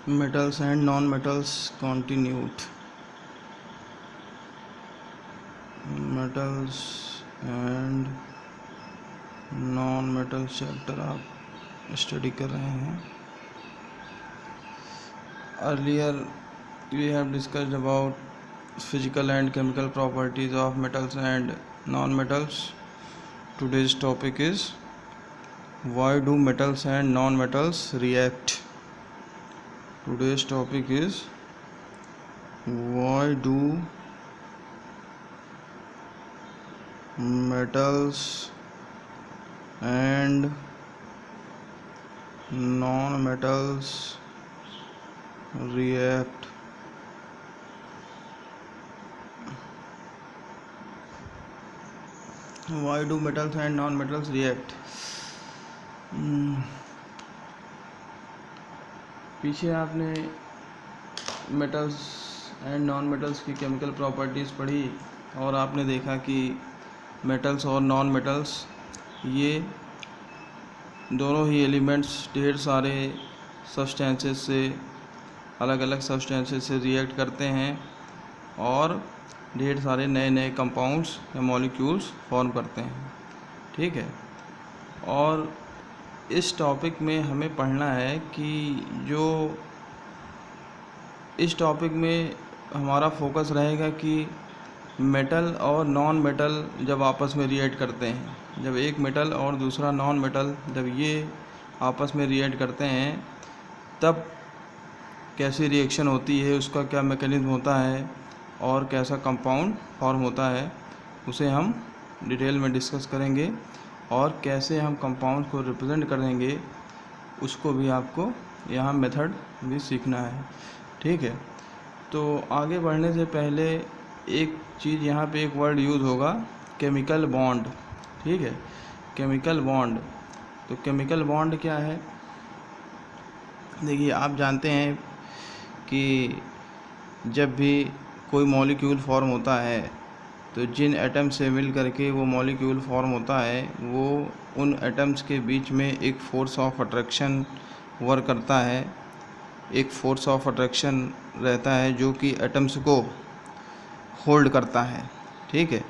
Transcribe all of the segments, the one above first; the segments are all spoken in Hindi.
metals and non-metals continued. metals and non-metal chapter आप स्टडी कर रहे हैं. Earlier we have discussed about physical and chemical properties of metals and non-metals. Today's topic is why do metals and non-metals react. Today's topic is why do metals and non-metals react. Why do metals and non-metals react? पीछे आपने मेटल्स एंड नॉन मेटल्स की केमिकल प्रॉपर्टीज़ पढ़ी और आपने देखा कि मेटल्स और नॉन मेटल्स ये दोनों ही एलिमेंट्स ढेर सारे सब्सटेंसेस से अलग अलग सब्सटेंसेस से रिएक्ट करते हैं और ढेर सारे नए नए कंपाउंड्स या मॉलिक्यूल्स फॉर्म करते हैं. ठीक है. और इस टॉपिक में हमें पढ़ना है कि जो इस टॉपिक में हमारा फोकस रहेगा कि मेटल और नॉन मेटल जब आपस में रिएक्ट करते हैं, जब एक मेटल और दूसरा नॉन मेटल जब ये आपस में रिएक्ट करते हैं तब कैसी रिएक्शन होती है, उसका क्या मैकेनिज्म होता है और कैसा कंपाउंड फॉर्म होता है, उसे हम डिटेल में डिस्कस करेंगे. और कैसे हम कंपाउंड को रिप्रेजेंट करेंगे उसको भी आपको यहाँ मेथड भी सीखना है. ठीक है. तो आगे बढ़ने से पहले एक चीज़ यहाँ पे एक वर्ड यूज़ होगा, केमिकल बॉन्ड. ठीक है. Chemical bond. तो केमिकल बॉन्ड क्या है? देखिए, आप जानते हैं कि जब भी कोई मॉलिक्यूल फॉर्म होता है तो जिन एटम से मिल करके वो मॉलिक्यूल फॉर्म होता है वो उन एटम्स के बीच में एक फोर्स ऑफ अट्रैक्शन वर्क करता है. एक फोर्स ऑफ अट्रैक्शन रहता है जो कि एटम्स को होल्ड करता है. ठीक है.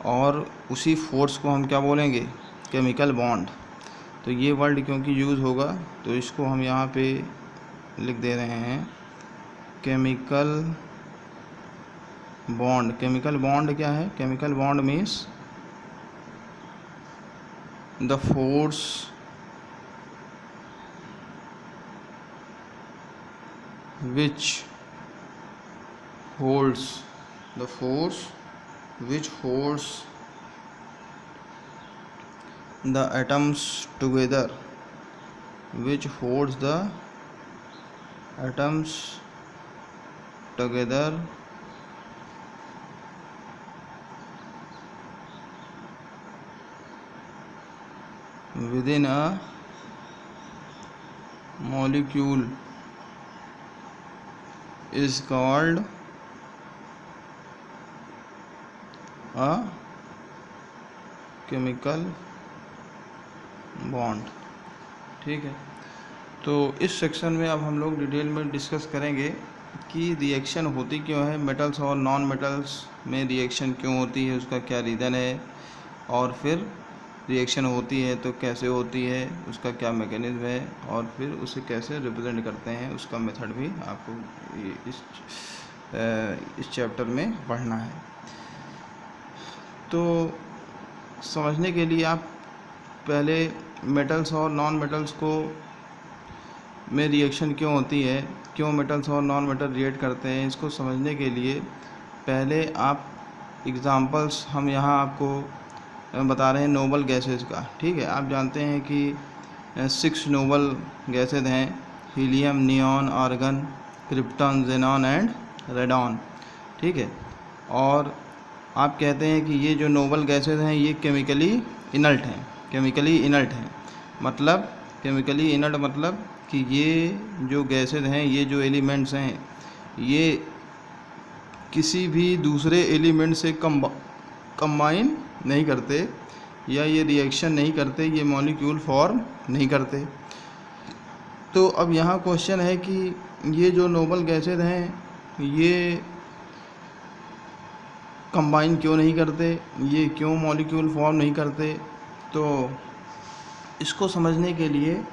और उसी फोर्स को हम क्या बोलेंगे? Chemical bond. तो ये वर्ड क्योंकि यूज़ होगा तो इसको हम यहाँ पे लिख दे रहे हैं, केमिकल बॉन्ड. केमिकल बॉन्ड क्या है? Chemical bond means the force which holds the force which holds the atoms together, which holds the atoms together within a molecule is called a chemical bond. ठीक है. तो इस सेक्शन में अब हम लोग डिटेल में डिस्कस करेंगे कि रिएक्शन होती क्यों है, मेटल्स और नॉन मेटल्स में रिएक्शन क्यों होती है, उसका क्या रीज़न है, और फिर रिएक्शन होती है तो कैसे होती है, उसका क्या मैकेनिज्म है, और फिर उसे कैसे रिप्रेजेंट करते हैं, उसका मेथड भी आपको इस चैप्टर में पढ़ना है. तो समझने के लिए आप पहले मेटल्स और नॉन मेटल्स को में रिएक्शन क्यों होती है, क्यों मेटल्स और नॉन मेटल रिएक्ट करते हैं, इसको समझने के लिए पहले आप एग्ज़ाम्पल्स हम यहाँ आपको बता रहे हैं नोबल गैसेस का. ठीक है. आप जानते हैं कि 6 नोबल गैसेज हैं, helium, neon, argon, krypton, xenon and radon. ठीक है. और आप कहते हैं कि ये जो नोबल गैसेज हैं ये केमिकली इनर्ट हैं. केमिकली इनर्ट हैं मतलब केमिकली इनर्ट मतलब कि ये जो गैसेज हैं, ये जो एलिमेंट्स हैं, ये किसी भी दूसरे एलिमेंट से कंबाइन नहीं करते या ये रिएक्शन नहीं करते, ये मॉलिक्यूल फॉर्म नहीं करते. तो अब यहाँ क्वेश्चन है कि ये जो नोबल गैसेज हैं ये कंबाइन क्यों नहीं करते, ये क्यों मॉलिक्यूल फॉर्म नहीं करते, तो इसको समझने के लिए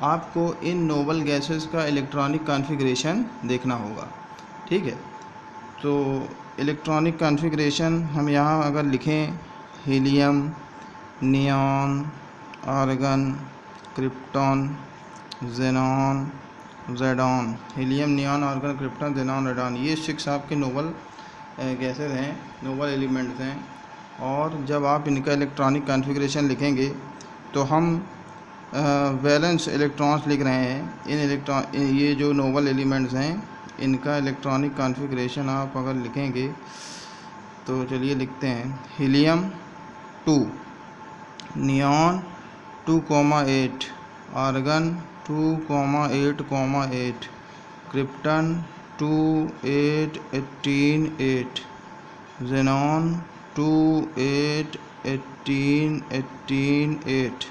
आपको इन नोबल गैसेस का इलेक्ट्रॉनिक कॉन्फ़िगरेशन देखना होगा। ठीक है, तो इलेक्ट्रॉनिक कॉन्फ़िगरेशन हम यहाँ अगर लिखें helium, neon, argon, krypton, xenon, radon. Helium, neon, argon, krypton, xenon, radon, ये 6 आपके नोबल गैसेज हैं, नोबल एलिमेंट्स हैं। और जब आप इनका इलेक्ट्रॉनिक कॉन्फ़िगरेशन लिखेंगे तो हम वैलेंस इलेक्ट्रॉन्स लिख रहे हैं। ये जो नोबल एलिमेंट्स हैं इनका इलेक्ट्रॉनिक कॉन्फ़िगरेशन आप अगर लिखेंगे तो चलिए लिखते हैं। Helium 2, neon 2,8, argon 2,8,8, krypton 2, 8, 18, 8, xenon 2, 8, 18, 18, 8,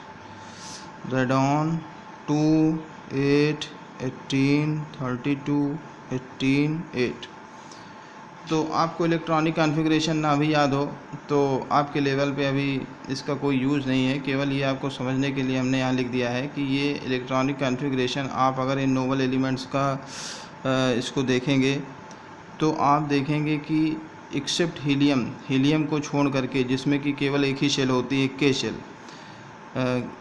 radon 2, 8, 18, 32, 18, 8। तो आपको इलेक्ट्रॉनिक कॉन्फ़िगरेशन ना भी याद हो तो आपके लेवल पे अभी इसका कोई यूज़ नहीं है, केवल ये आपको समझने के लिए हमने यहाँ लिख दिया है कि ये इलेक्ट्रॉनिक कॉन्फ़िगरेशन आप अगर इन नोबल एलिमेंट्स का इसको देखेंगे तो आप देखेंगे कि एक्सेप्ट हीलियम को छोड़ करके, जिसमें कि केवल एक ही शेल होती है, के शेल,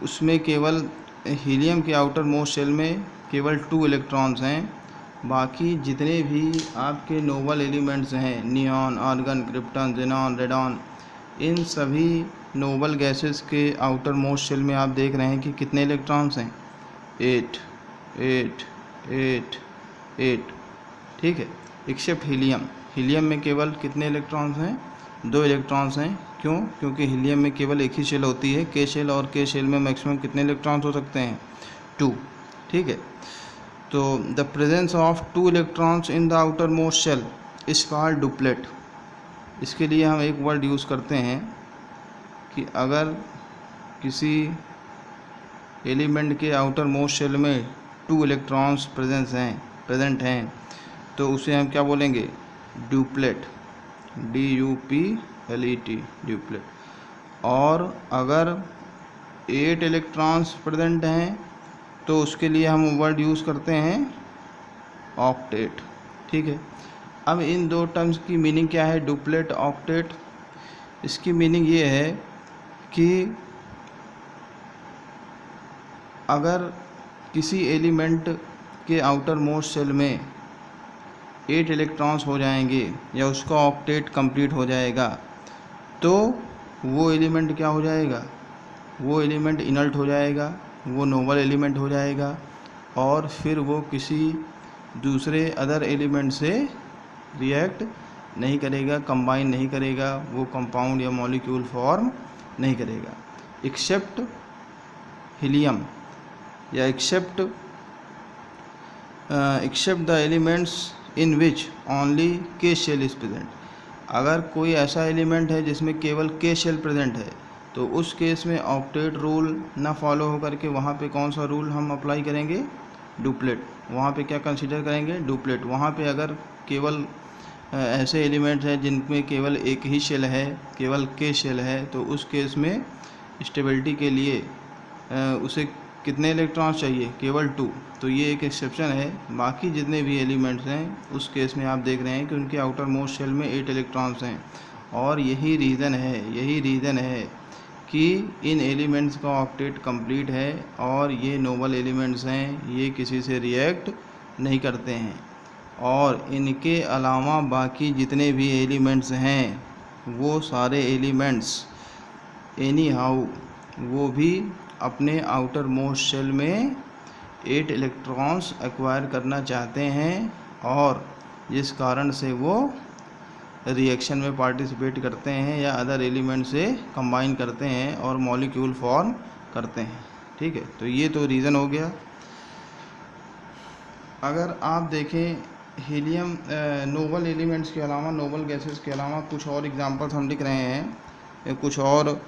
उसमें केवल हीलियम के आउटर मोस्ट शेल में केवल 2 इलेक्ट्रॉन्स हैं। बाकी जितने भी आपके नोबल एलिमेंट्स हैं, neon, argon, krypton, xenon, radon, इन सभी नोबल गैसेस के आउटर मोस्ट शेल में आप देख रहे हैं कि कितने इलेक्ट्रॉन्स हैं, 8, 8, 8, 8। ठीक है, एक्सेप्ट हीलियम में केवल कितने इलेक्ट्रॉन्स हैं, 2 इलेक्ट्रॉन्स हैं। क्यों? क्योंकि हीलियम में केवल एक ही शेल होती है, के शेल, और के शेल में मैक्सिमम कितने इलेक्ट्रॉन्स हो सकते हैं, 2। ठीक है, तो the presence of 2 electrons in the outermost shell is called duplet. इसके लिए हम एक वर्ड यूज़ करते हैं कि अगर किसी एलिमेंट के आउटर मोस्ट शेल में 2 इलेक्ट्रॉन्स प्रेजेंट हैं तो उसे हम क्या बोलेंगे, डुप्लेट, DUPLET, डुप्लेट। और अगर 8 इलेक्ट्रॉन्स प्रेजेंट हैं तो उसके लिए हम वर्ड यूज़ करते हैं ऑक्टेट। ठीक है, अब इन 2 टर्म्स की मीनिंग क्या है, डुप्लेट, ऑक्टेट? इसकी मीनिंग ये है कि अगर किसी एलिमेंट के आउटर मोस्ट शेल में 8 इलेक्ट्रॉन्स हो जाएंगे या उसका ऑक्टेट कंप्लीट हो जाएगा तो वो एलिमेंट क्या हो जाएगा, वो एलिमेंट इनल्ट हो जाएगा, वो नोबल एलिमेंट हो जाएगा, और फिर वो किसी दूसरे अदर एलिमेंट से रिएक्ट नहीं करेगा, कंबाइन नहीं करेगा, वो कंपाउंड या मॉलिक्यूल फॉर्म नहीं करेगा, एक्सेप्ट हीलियम या except the elements in which only K shell is present. अगर कोई ऐसा एलिमेंट है जिसमें केवल के शेल प्रेजेंट है तो उस केस में ऑक्टेट रूल ना फॉलो होकर के वहाँ पे कौन सा रूल हम अप्लाई करेंगे, डुप्लेट। वहाँ पे क्या कंसीडर करेंगे, डुप्लेट। वहाँ पे अगर केवल ऐसे एलिमेंट्स हैं जिनमें केवल एक ही शेल है, केवल के शेल है, तो उस केस में स्टेबिलिटी के लिए उसे कितने इलेक्ट्रॉन्स चाहिए, केवल 2। तो ये एक एक्सेप्शन है। बाकी जितने भी एलिमेंट्स हैं उस केस में आप देख रहे हैं कि उनके आउटर मोस्ट शेल में 8 इलेक्ट्रॉन्स हैं। और यही रीज़न है कि इन एलिमेंट्स का ऑक्टेट कंप्लीट है और ये नोबल एलिमेंट्स हैं, ये किसी से रिएक्ट नहीं करते हैं। और इनके अलावा बाकी जितने भी एलिमेंट्स हैं वो सारे एलिमेंट्स एनी हाउ वो भी अपने आउटर मोस्ट शेल में 8 इलेक्ट्रॉन्स एक्वायर करना चाहते हैं, और जिस कारण से वो रिएक्शन में पार्टिसिपेट करते हैं या अदर एलिमेंट से कंबाइन करते हैं और मॉलिक्यूल फॉर्म करते हैं। ठीक है, तो ये तो रीज़न हो गया। अगर आप देखें हीलियम नोबल एलिमेंट्स के अलावा, नोबल गैसेस के अलावा कुछ और एग्जांपल्स हम लिख रहे हैं, कुछ और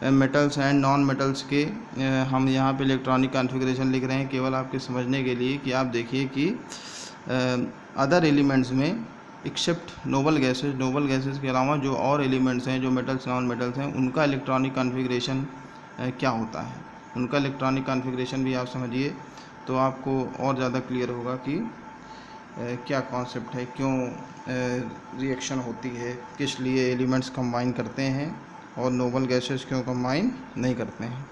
मेटल्स एंड नॉन मेटल्स के हम यहाँ पे इलेक्ट्रॉनिक कॉन्फ़िगरेशन लिख रहे हैं केवल आपके समझने के लिए कि आप देखिए कि अदर एलिमेंट्स में एक्सेप्ट नोबल गैसेस के अलावा जो और एलिमेंट्स हैं, जो मेटल्स नॉन मेटल्स हैं, उनका इलेक्ट्रॉनिक कॉन्फ़िगरेशन क्या होता है, उनका इलेक्ट्रॉनिक कॉन्फ़िगरेशन भी आप समझिए तो आपको और ज़्यादा क्लियर होगा कि क्या कॉन्सेप्ट है, क्यों रिएक्शन होती है, किस लिए एलिमेंट्स कंबाइन करते हैं और नोबल गैसेस क्यों कंबाइन नहीं करते हैं।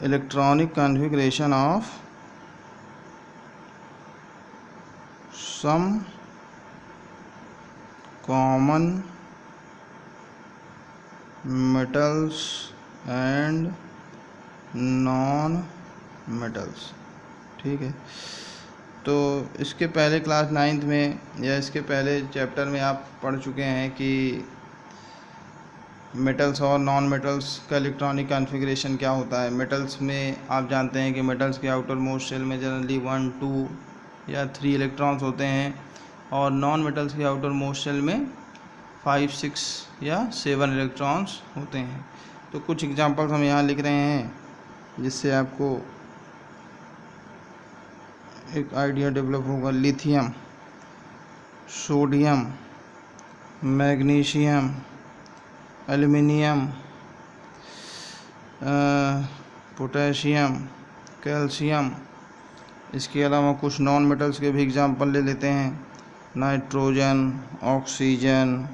Electronic configuration of some common metals and non metals। ठीक है, तो इसके पहले क्लास 9th में या इसके पहले चैप्टर में आप पढ़ चुके हैं कि मेटल्स और नॉन मेटल्स का इलेक्ट्रॉनिक कॉन्फ़िगरेशन क्या होता है। मेटल्स में आप जानते हैं कि मेटल्स के आउटर मोस्ट शेल में जनरली 1, 2 या 3 इलेक्ट्रॉन्स होते हैं और नॉन मेटल्स के आउटर मोस्ट शेल में 5, 6 या 7 इलेक्ट्रॉन्स होते हैं। तो कुछ एग्जांपल्स हम यहाँ लिख रहे हैं जिससे आपको एक आइडिया डेवलप होगा। Lithium, sodium, magnesium, aluminium, potassium, calcium. इसके अलावा कुछ नॉन मेटल्स के भी एग्जांपल ले लेते हैं। Nitrogen, oxygen,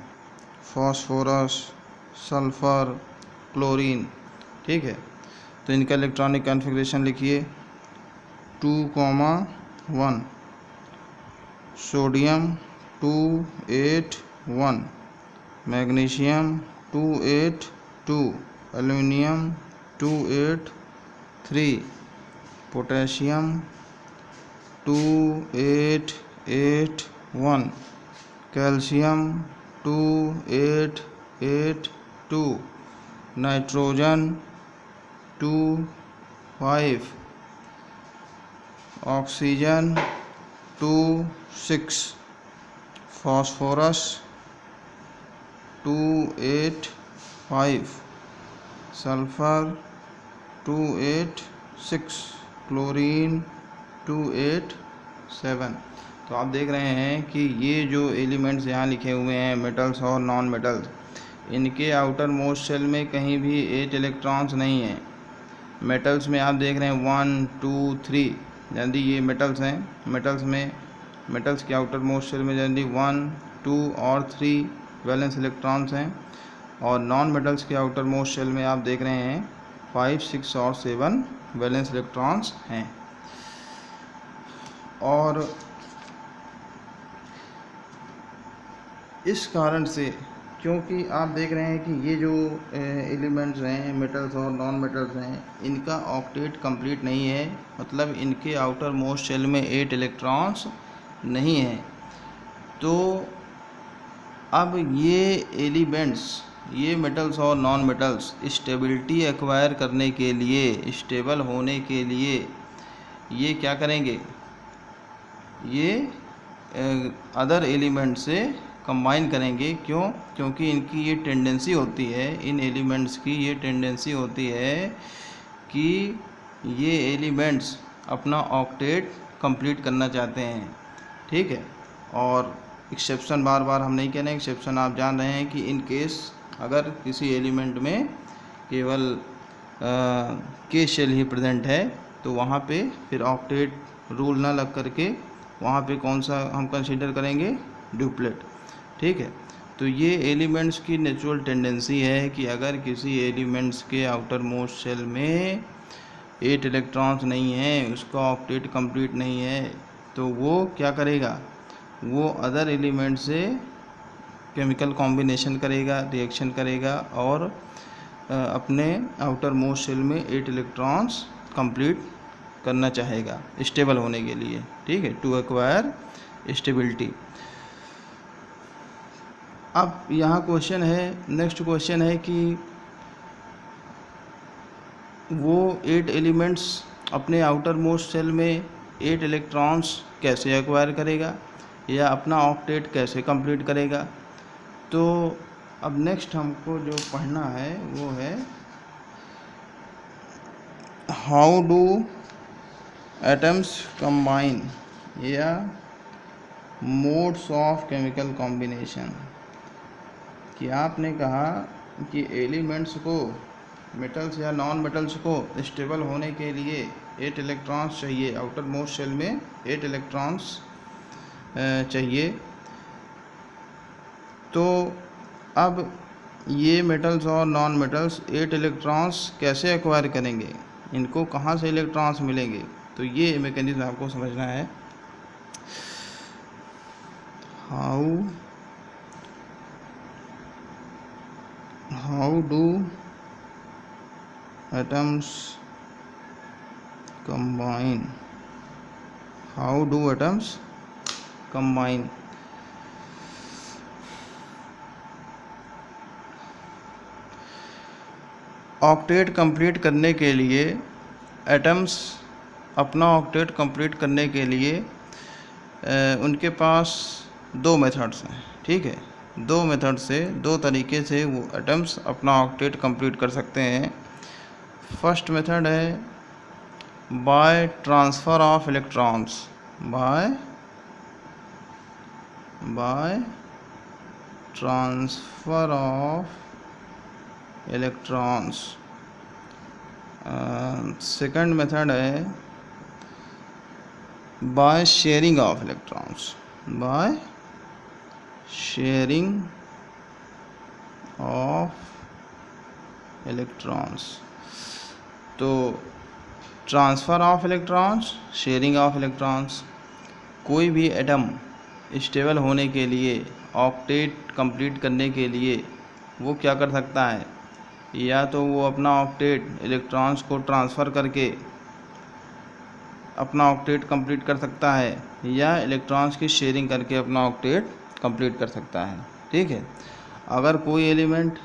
phosphorus, sulphur, chlorine. ठीक है, तो इनका इलेक्ट्रॉनिक कॉन्फ़िगरेशन लिखिए। 2,1 sodium 281, magnesium 282, aluminium 283, potassium 2881, calcium 2882, nitrogen 25, oxygen 26, phosphorus 285, sulphur 286, chlorine 287। तो आप देख रहे हैं कि ये जो एलिमेंट्स यहाँ लिखे हुए हैं मेटल्स और नॉन मेटल्स, इनके आउटर मोस्ट शेल में कहीं भी 8 इलेक्ट्रॉन्स नहीं हैं। मेटल्स में आप देख रहे हैं 1, 2, 3, यानी ये मेटल्स हैं। मेटल्स के आउटर मोस्ट शेल में यानी 1, 2 और 3 वैलेंस इलेक्ट्रॉन्स हैं और नॉन मेटल्स के आउटर मोस्ट शेल में आप देख रहे हैं 5, 6 और 7 वैलेंस इलेक्ट्रॉन्स हैं। और इस कारण से, क्योंकि आप देख रहे हैं कि ये जो एलिमेंट्स हैं मेटल्स और नॉन मेटल्स हैं, इनका ऑक्टेट कंप्लीट नहीं है, मतलब इनके आउटर मोस्ट शेल में 8 इलेक्ट्रॉन्स नहीं हैं। तो अब ये एलिमेंट्स, ये मेटल्स और नॉन मेटल्स स्टेबिलिटी एक्वायर करने के लिए, स्टेबल होने के लिए ये क्या करेंगे, ये अदर एलिमेंट से कंबाइन करेंगे। क्यों? क्योंकि इनकी ये टेंडेंसी होती है, इन एलिमेंट्स की ये टेंडेंसी होती है कि ये एलिमेंट्स अपना ऑक्टेट कंप्लीट करना चाहते हैं। ठीक है, और एक्सेप्शन बार बार हम नहीं कह रहे हैं, एक्सेप्शन आप जान रहे हैं कि इन केस अगर किसी एलिमेंट में केवल के शेल ही प्रेजेंट है तो वहाँ पे फिर ऑक्टेट रूल ना लग करके वहाँ पे कौन सा हम कंसीडर करेंगे, ड्यूप्लेट। ठीक है, तो ये एलिमेंट्स की नेचुरल टेंडेंसी है कि अगर किसी एलिमेंट्स के आउटर मोस्ट शेल में 8 इलेक्ट्रॉन्स नहीं हैं, उसका ऑक्टेट कंप्लीट नहीं है, तो वो क्या करेगा, वो अदर एलिमेंट से केमिकल कॉम्बिनेशन करेगा, रिएक्शन करेगा और अपने आउटर मोस्ट शेल में 8 इलेक्ट्रॉन्स कंप्लीट करना चाहेगा स्टेबल होने के लिए। ठीक है, टू एक्वायर स्टेबिलिटी। अब यहाँ क्वेश्चन है, नेक्स्ट क्वेश्चन है कि वो 8 एलिमेंट्स अपने आउटर मोस्ट शेल में 8 इलेक्ट्रॉन्स कैसे एक्वायर करेगा या अपना ऑक्टेट कैसे कंप्लीट करेगा। तो अब नेक्स्ट हमको जो पढ़ना है वो है हाउ डू एटम्स कंबाइन या मोड्स ऑफ केमिकल कॉम्बिनेशन, कि आपने कहा कि एलिमेंट्स को, मेटल्स या नॉन मेटल्स को स्टेबल होने के लिए 8 इलेक्ट्रॉन्स चाहिए, आउटर मोस्ट शेल में 8 इलेक्ट्रॉन्स चाहिए। तो अब ये मेटल्स और नॉन मेटल्स 8 इलेक्ट्रॉन्स कैसे एक्वायर करेंगे, इनको कहाँ से इलेक्ट्रॉन्स मिलेंगे, तो ये मैकेनिज्म आपको समझना है। How do atoms combine, how do atoms combine? Octet complete करने के लिए एटम्स अपना ऑक्टेट कंप्लीट करने के लिए उनके पास दो मेथड्स हैं, ठीक है। दो मेथड से, दो तरीके से वो एटम्स अपना ऑक्टेट कंप्लीट कर सकते हैं। फर्स्ट मेथड है by transfer of electrons, by transfer of electrons. Second method है by sharing of electrons, by sharing of electrons. तो transfer of electrons, sharing of electrons, कोई भी एटम स्टेबल होने के लिए, ऑक्टेट कंप्लीट करने के लिए वो क्या कर सकता है, या तो वो अपना ऑक्टेट इलेक्ट्रॉन्स को ट्रांसफ़र करके अपना ऑक्टेट कंप्लीट कर सकता है, या इलेक्ट्रॉन्स की शेयरिंग करके अपना ऑक्टेट कंप्लीट कर सकता है, ठीक है। अगर कोई एलिमेंट,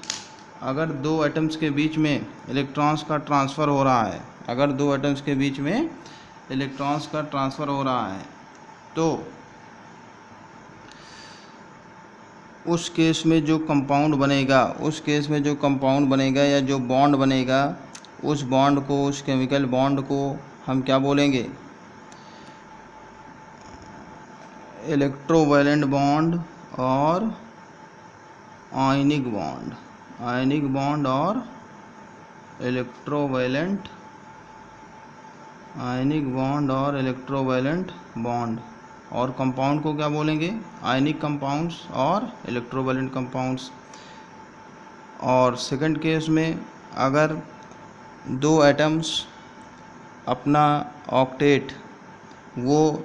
अगर दो एटम्स के बीच में इलेक्ट्रॉन्स का ट्रांसफ़र हो रहा है, अगर दो एटम्स के बीच में इलेक्ट्रॉन्स का ट्रांसफ़र हो रहा है, तो उस केस में जो कंपाउंड बनेगा, उस केस में जो कंपाउंड बनेगा या जो बॉन्ड बनेगा, उस बॉन्ड को, उस केमिकल बॉन्ड को हम क्या बोलेंगे, इलेक्ट्रोवैलेंट बॉन्ड और आयनिक बॉन्ड, आयनिक बॉन्ड और इलेक्ट्रोवैलेंट, आयनिक बॉन्ड और इलेक्ट्रोवैलेंट बॉन्ड। और कंपाउंड को क्या बोलेंगे, आयनिक कंपाउंड्स और इलेक्ट्रोवैलेंट कंपाउंड्स। और सेकंड केस में अगर दो एटम्स अपना ऑक्टेट वो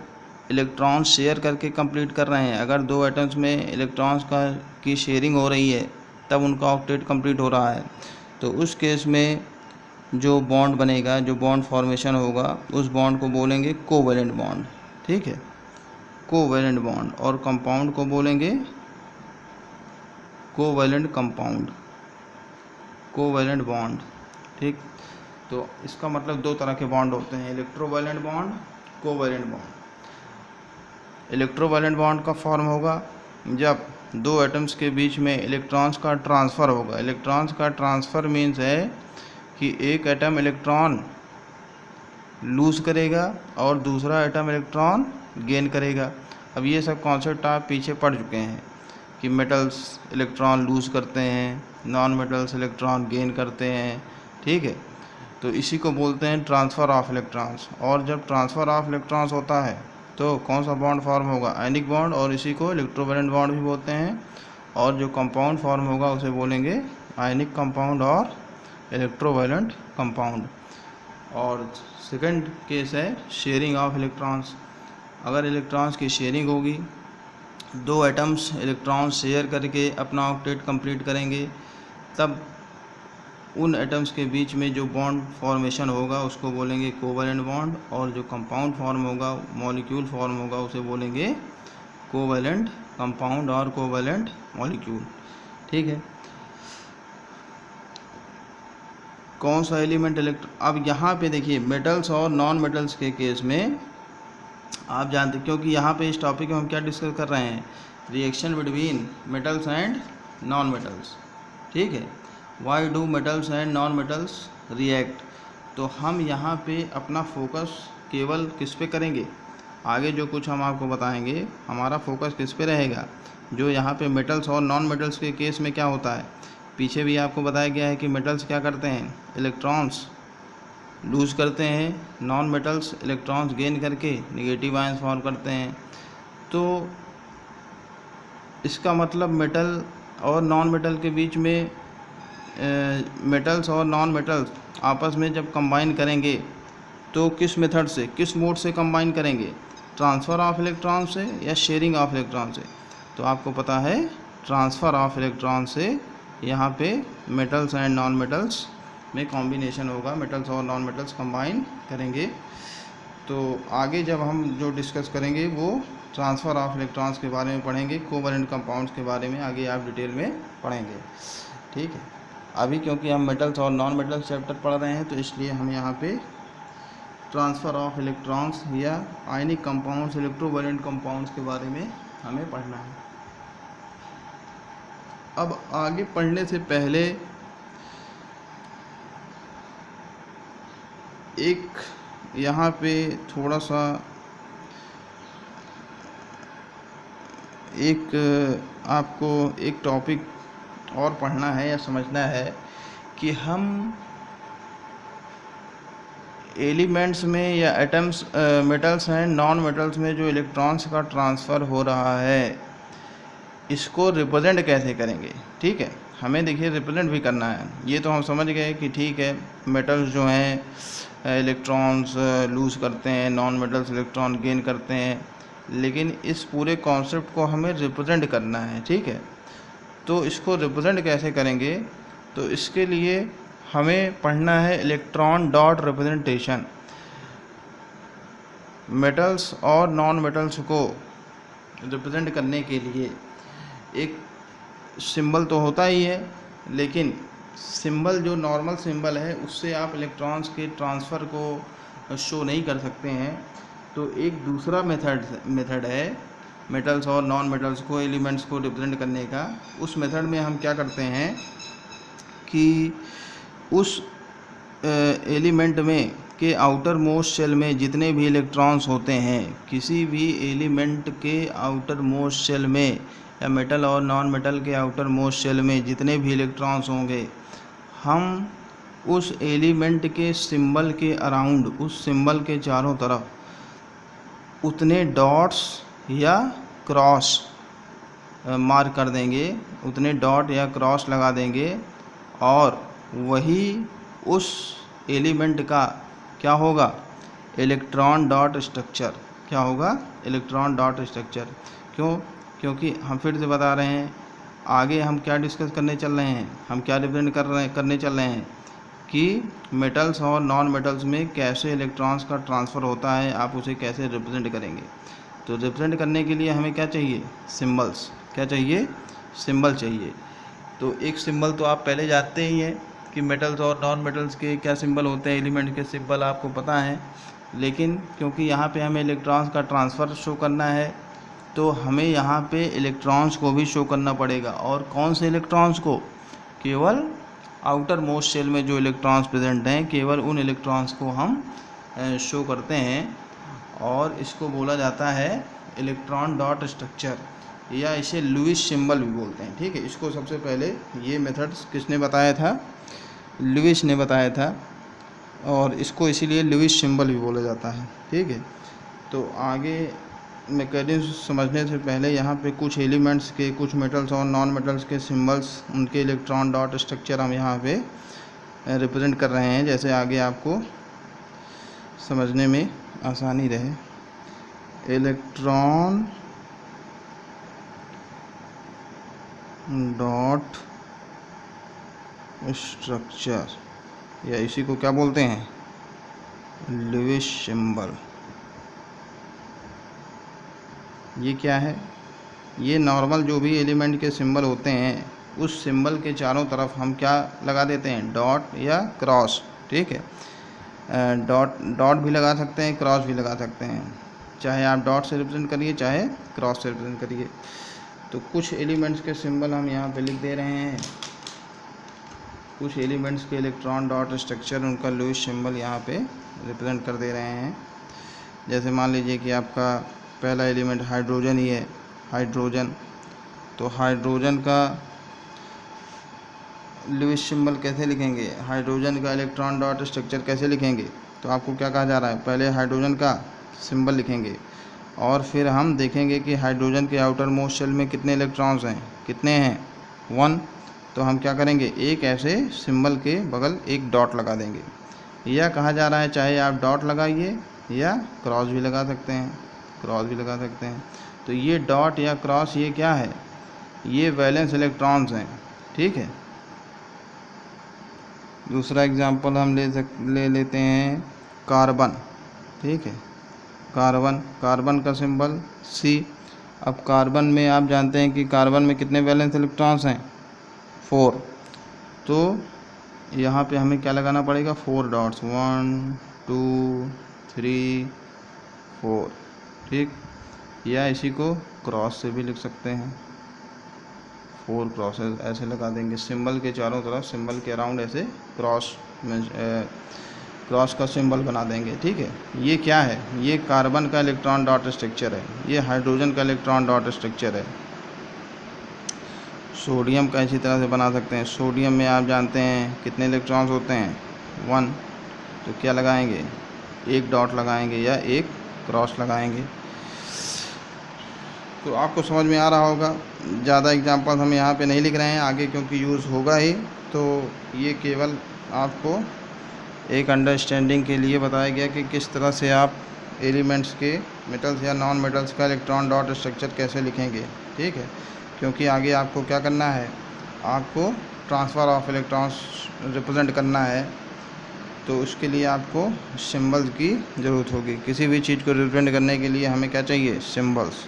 इलेक्ट्रॉन शेयर करके कंप्लीट कर रहे हैं, अगर दो एटम्स में इलेक्ट्रॉन्स की शेयरिंग हो रही है, तब उनका ऑक्टेट कंप्लीट हो रहा है, तो उस केस में जो बॉन्ड बनेगा, जो बॉन्ड फॉर्मेशन होगा, उस बॉन्ड को बोलेंगे कोवैलेंट बॉन्ड, ठीक है, कोवैलेंट बॉन्ड। और कंपाउंड को बोलेंगे कोवैलेंट कंपाउंड, कोवैलेंट बॉन्ड, ठीक। तो इसका मतलब दो तरह के बॉन्ड होते हैं, electrovalent bond, covalent bond. Electrovalent bond का फॉर्म होगा जब दो एटम्स के बीच में इलेक्ट्रॉन्स का ट्रांसफ़र होगा। इलेक्ट्रॉन्स का ट्रांसफ़र मीन्स है कि एक एटम इलेक्ट्रॉन लूज़ करेगा और दूसरा एटम इलेक्ट्रॉन गेन करेगा। अब ये सब कॉन्सेप्ट आप पीछे पढ़ चुके हैं कि मेटल्स इलेक्ट्रॉन लूज़ करते हैं, नॉन मेटल्स इलेक्ट्रॉन गेन करते हैं, ठीक है। तो इसी को बोलते हैं ट्रांसफ़र ऑफ इलेक्ट्रॉन्स। और जब ट्रांसफ़र ऑफ इलेक्ट्रॉन्स होता है तो कौन सा बॉन्ड फॉर्म होगा, आयनिक बॉन्ड, और इसी को इलेक्ट्रोवैलेंट बॉन्ड भी बोलते हैं। और जो कंपाउंड फॉर्म होगा उसे बोलेंगे आयनिक कंपाउंड और इलेक्ट्रोवैलेंट कंपाउंड। और सेकंड केस है शेयरिंग ऑफ इलेक्ट्रॉन्स। अगर इलेक्ट्रॉन्स की शेयरिंग होगी, दो एटम्स इलेक्ट्रॉन शेयर करके अपना ऑक्टेट कंप्लीट करेंगे, तब उन एटम्स के बीच में जो बॉन्ड फॉर्मेशन होगा उसको बोलेंगे कोवैलेंट बॉन्ड, और जो कंपाउंड फॉर्म होगा, मॉलिक्यूल फॉर्म होगा, उसे बोलेंगे कोवैलेंट कंपाउंड और कोवैलेंट मॉलिक्यूल, ठीक है। कौन सा एलिमेंट अब यहाँ पे देखिए मेटल्स और नॉन मेटल्स के केस में आप जानते, क्योंकि यहाँ पे इस टॉपिक में हम क्या डिस्कस कर रहे हैं, reaction between metals and non metals, ठीक है। Why do metals and non metals react. तो हम यहाँ पे अपना फोकस केवल किस पे करेंगे, आगे जो कुछ हम आपको बताएंगे हमारा फोकस किस पे रहेगा, जो यहाँ पे मेटल्स और नॉन मेटल्स के केस में क्या होता है। पीछे भी आपको बताया गया है कि मेटल्स क्या करते हैं, इलेक्ट्रॉन्स लूज़ करते हैं, नॉन मेटल्स इलेक्ट्रॉन्स गेन करके नेगेटिव आयंस फॉर्म करते हैं। तो इसका मतलब मेटल और नॉन मेटल के बीच में मेटल्स और नॉन मेटल्स आपस में जब कंबाइन करेंगे तो किस मेथड से, किस मोड से कंबाइन करेंगे, ट्रांसफ़र ऑफ इलेक्ट्रॉन से या शेयरिंग ऑफ इलेक्ट्रॉन से। तो आपको पता है ट्रांसफ़र ऑफ इलेक्ट्रॉन से यहाँ पे मेटल्स एंड नॉन मेटल्स में कॉम्बिनेशन होगा, मेटल्स और नॉन मेटल्स कंबाइन करेंगे। तो आगे जब हम जो डिस्कस करेंगे वो ट्रांसफ़र ऑफ इलेक्ट्रॉन्स के बारे में पढ़ेंगे, कोवैलेंट कंपाउंड्स के बारे में आगे आप डिटेल में पढ़ेंगे, ठीक है। अभी क्योंकि हम मेटल्स और नॉन मेटल्स चैप्टर पढ़ रहे हैं तो इसलिए हम यहाँ पे ट्रांसफ़र ऑफ इलेक्ट्रॉन्स या आयनिक कंपाउंड्स, इलेक्ट्रोवैलेंट कंपाउंड्स के बारे में हमें पढ़ना है। अब आगे पढ़ने से पहले एक यहाँ पे थोड़ा सा एक आपको एक टॉपिक और पढ़ना है या समझना है कि हम एलिमेंट्स में या atoms, metals and non metals में जो इलेक्ट्रॉन्स का ट्रांसफ़र हो रहा है इसको रिप्रेजेंट कैसे करेंगे, ठीक है। हमें देखिए रिप्रेजेंट भी करना है। ये तो हम समझ गए कि ठीक है मेटल्स जो हैं इलेक्ट्रॉन्स लूज़ करते हैं, नॉन मेटल्स इलेक्ट्रॉन गेन करते हैं, लेकिन इस पूरे कॉन्सेप्ट को हमें रिप्रेजेंट करना है, ठीक है। तो इसको रिप्रेजेंट कैसे करेंगे, तो इसके लिए हमें पढ़ना है इलेक्ट्रॉन डॉट रिप्रेजेंटेशन। मेटल्स और नॉन मेटल्स को रिप्रेजेंट करने के लिए एक सिंबल तो होता ही है, लेकिन सिंबल जो नॉर्मल सिंबल है उससे आप इलेक्ट्रॉन्स के ट्रांसफ़र को शो नहीं कर सकते हैं। तो एक दूसरा मेथड है मेटल्स और नॉन मेटल्स को, एलिमेंट्स को रिप्रेजेंट करने का। उस मेथड में हम क्या करते हैं कि उस एलिमेंट में के आउटर मोस्ट शेल में जितने भी इलेक्ट्रॉन्स होते हैं, किसी भी एलिमेंट के आउटर मोस्ट शेल में या मेटल और नॉन मेटल के आउटर मोस्ट शेल में जितने भी इलेक्ट्रॉन्स होंगे, हम उस एलिमेंट के सिंबल के अराउंड, उस सिंबल के चारों तरफ उतने डॉट्स या क्रॉस मार्क कर देंगे, उतने डॉट या क्रॉस लगा देंगे, और वही उस एलिमेंट का क्या होगा, इलेक्ट्रॉन डॉट स्ट्रक्चर। क्या होगा, इलेक्ट्रॉन डॉट स्ट्रक्चर। क्यों, क्योंकि हम फिर से बता रहे हैं आगे हम क्या डिस्कस करने चल रहे हैं, हम क्या रिप्रेजेंट करने चल रहे हैं कि मेटल्स और नॉन मेटल्स में कैसे इलेक्ट्रॉन्स का ट्रांसफ़र होता है, आप उसे कैसे रिप्रेजेंट करेंगे। तो रिप्रेजेंट करने के लिए हमें क्या चाहिए, सिंबल्स। क्या चाहिए, सिंबल चाहिए। तो एक सिंबल तो आप पहले जानते ही हैं कि मेटल्स और नॉन मेटल्स के क्या सिंबल होते हैं, एलिमेंट के सिंबल आपको पता है। लेकिन क्योंकि यहाँ पे हमें इलेक्ट्रॉन्स का ट्रांसफ़र शो करना है तो हमें यहाँ पे इलेक्ट्रॉन्स को भी शो करना पड़ेगा। और कौन से इलेक्ट्रॉन्स को, केवल आउटर मोस्ट शेल में जो इलेक्ट्रॉन्स प्रेजेंट हैं, केवल उन इलेक्ट्रॉन्स को हम शो करते हैं, और इसको बोला जाता है इलेक्ट्रॉन डॉट स्ट्रक्चर, या इसे लुईस सिंबल भी बोलते हैं, ठीक है। इसको सबसे पहले ये मेथड्स किसने बताया था, लुईस ने बताया था, और इसको इसीलिए लुईस सिंबल भी बोला जाता है, ठीक है। तो आगे मैकेनिज्म समझने से पहले यहाँ पे कुछ एलिमेंट्स के, कुछ मेटल्स और नॉन मेटल्स के सिंबल्स, उनके इलेक्ट्रॉन डॉट स्ट्रक्चर हम यहाँ पे रिप्रेजेंट कर रहे हैं, जैसे आगे आपको समझने में आसानी रहे। इलेक्ट्रॉन डॉट स्ट्रक्चर, या इसी को क्या बोलते हैं, लुईस सिंबल। ये क्या है, ये नॉर्मल जो भी एलिमेंट के सिंबल होते हैं उस सिंबल के चारों तरफ हम क्या लगा देते हैं, डॉट या क्रॉस, ठीक है। डॉट भी लगा सकते हैं, क्रॉस भी लगा सकते हैं, चाहे आप डॉट से रिप्रेजेंट करिए चाहे क्रॉस से रिप्रेजेंट करिए। तो कुछ एलिमेंट्स के सिंबल हम यहाँ पे लिख दे रहे हैं। कुछ एलिमेंट्स के इलेक्ट्रॉन डॉट स्ट्रक्चर उनका लुईस सिंबल यहाँ पे रिप्रेजेंट कर दे रहे हैं। जैसे मान लीजिए कि आपका पहला एलिमेंट हाइड्रोजन ही है, हाइड्रोजन, तो हाइड्रोजन का लुईस सिंबल कैसे लिखेंगे, हाइड्रोजन का इलेक्ट्रॉन डॉट स्ट्रक्चर कैसे लिखेंगे, तो आपको क्या कहा जा रहा है, पहले हाइड्रोजन का सिंबल लिखेंगे और फिर हम देखेंगे कि हाइड्रोजन के आउटर मोस्ट शेल में कितने इलेक्ट्रॉन्स हैं, कितने हैं, 1। तो हम क्या करेंगे, एक ऐसे सिंबल के बगल एक डॉट लगा देंगे। यह कहा जा रहा है चाहे आप डॉट लगाइए या क्रॉस भी लगा सकते हैं, क्रॉस भी लगा सकते हैं। तो ये डॉट या क्रॉस ये क्या है, ये वैलेंस इलेक्ट्रॉन्स हैं, ठीक है। दूसरा एग्जांपल हम ले लेते हैं कार्बन, ठीक है। कार्बन का सिंबल C। अब कार्बन में आप जानते हैं कि कार्बन में कितने वैलेंस इलेक्ट्रॉन्स हैं, 4। तो यहाँ पे हमें क्या लगाना पड़ेगा, 4 डॉट्स, 1 2 3 4, ठीक। या इसी को क्रॉस से भी लिख सकते हैं, 4 क्रॉसेस ऐसे लगा देंगे सिंबल के चारों तरफ, सिंबल के अराउंड ऐसे क्रॉस का सिंबल बना देंगे, ठीक है। ये क्या है, ये कार्बन का इलेक्ट्रॉन डॉट स्ट्रक्चर है, ये हाइड्रोजन का इलेक्ट्रॉन डॉट स्ट्रक्चर है। सोडियम का इसी तरह से बना सकते हैं। सोडियम में आप जानते हैं कितने इलेक्ट्रॉन्स होते हैं, 1। तो क्या लगाएंगे, एक डॉट लगाएंगे या एक क्रॉस लगाएंगे। तो आपको समझ में आ रहा होगा। ज़्यादा एग्जांपल हम यहाँ पे नहीं लिख रहे हैं आगे, क्योंकि यूज़ होगा ही। तो ये केवल आपको एक अंडरस्टैंडिंग के लिए बताया गया कि किस तरह से आप एलिमेंट्स के, मेटल्स या नॉन मेटल्स का इलेक्ट्रॉन डॉट स्ट्रक्चर कैसे लिखेंगे, ठीक है। क्योंकि आगे आपको क्या करना है, आपको ट्रांसफ़र ऑफ इलेक्ट्रॉन्स रिप्रेजेंट करना है, तो उसके लिए आपको सिंबल्स की ज़रूरत होगी। किसी भी चीज़ को रिप्रेजेंट करने के लिए हमें क्या चाहिए, सिंबल्स।